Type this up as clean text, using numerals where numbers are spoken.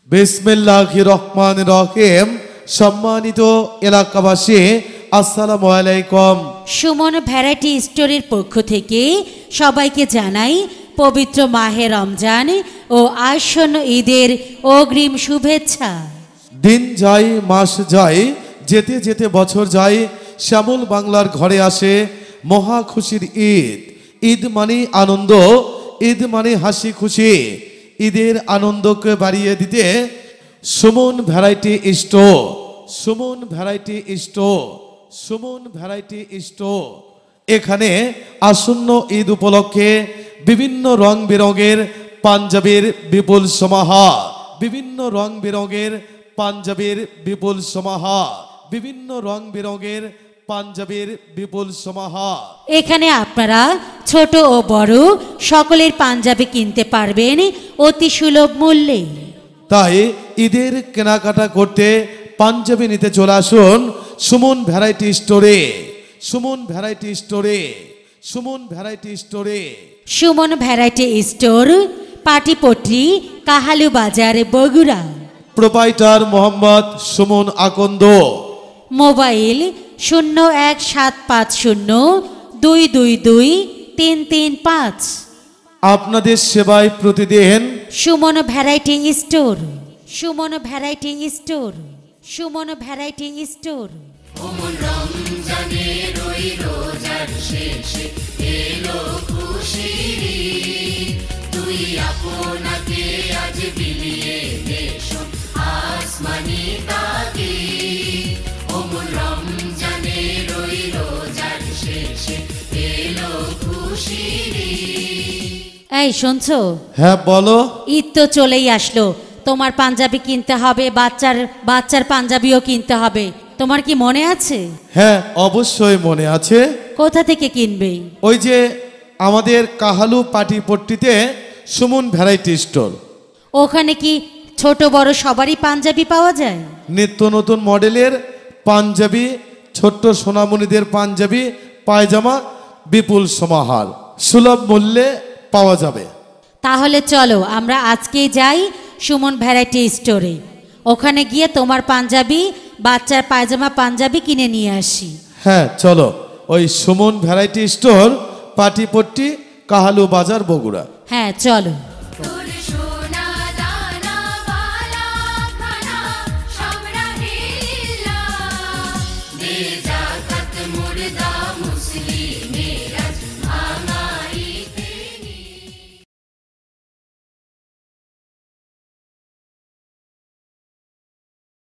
বিসমিল্লাহির রহমানির রহিম। সম্মানিত এলাকাবাসী, আসসালামু আলাইকুম। সুমন ভ্যারাইটি স্টোরের পক্ষ থেকে সবাইকে জানাই পবিত্র মাহে রমজান ও আসন্ন ঈদের অগ্রিম শুভেচ্ছা। দিন যায়, মাস যায়, যেতে যেতে বছর যায়, শ্যামল বাংলার ঘরে আসে মহা খুশির ঈদ। ঈদ মানে আনন্দ, ঈদ মানে হাসি খুশি। ঈদের আনন্দকে বাড়িয়ে দিতে Suman variety store, Suman variety store, Suman variety store. এখানে আসন্ন ঈদ উপলক্ষে বিভিন্ন রং বেরঙের পাঞ্জাবির বিপুল সমাহার, বিভিন্ন রং বেরঙের পাঞ্জাবির বিপুল সমাহার, বিভিন্ন রং বেরঙের পাঞ্জাবির বিপুল সমাহার। এখানে আপনারা ছোট ও বড় সকলের পাঞ্জাবি কিনতে পারবেন অতি সুলভ মূল্যে। তাই ঈদের কেনাকাটা করতে পাঞ্জাবি নিতে চলে আসুন সুমন ভ্যারাইটি স্টোরে, সুমন ভ্যারাইটি স্টোরে, সুমন ভ্যারাইটি স্টোরে। সুমন ভ্যারাইটি স্টোর, পাটিপট্রি, কাহালু বাজার, বগুড়া। প্রোপাইটার মোহাম্মদ সুমন আকন্দ। মোবাইল 01750222335। আপনাদের সেবায় প্রতিদিন Suman variety store, Suman variety store, Suman variety store. রমজানের ওই রোজার শেষে এলো খুশির ঈদ, তুই আপনাকে আজ বিলিয়ে দেশন আসমানি তাকিদ। ওমন রমজানের ওই রোজার শেষে এলো খুশির ঈদ। এই শুনছো? হ্যাঁ বলো। ঈদ তো চলেই আসলো, তোমার পাঞ্জাবি কিনতে হবে, বাচ্চার পাঞ্জাবিও কিনতে হবে। তোমার কি মনে আছে? হ্যাঁ অবশ্যই মনে আছে। কোথা থেকে কিনবে? ওই যে আমাদের কাহালু পাটিপট্টিতে সুমন ভ্যারাইটি স্টোর। ওখানে কি ছোট বড় সবারই পাঞ্জাবি পাওয়া যায়? নিত্য নতুন মডেলের পাঞ্জাবি, ছোট্ট সোনামণিদের পাঞ্জাবি, পায়জামা বিপুল সমাহার সুলভ মূল্যে পাওয়া যাবে। তাহলে চলো আমরা আজকেই যাই সুমন ভ্যারাইটি স্টোরে। ওখানে গিয়ে তোমার পাঞ্জাবি, বাচ্চার পায়জামা পাঞ্জাবি কিনে নিয়ে আসি। হ্যাঁ চলো, ওই সুমন ভ্যারাইটি স্টোর, পাটিপট্টি, কাহালু বাজার, বগুড়া। হ্যাঁ চলো।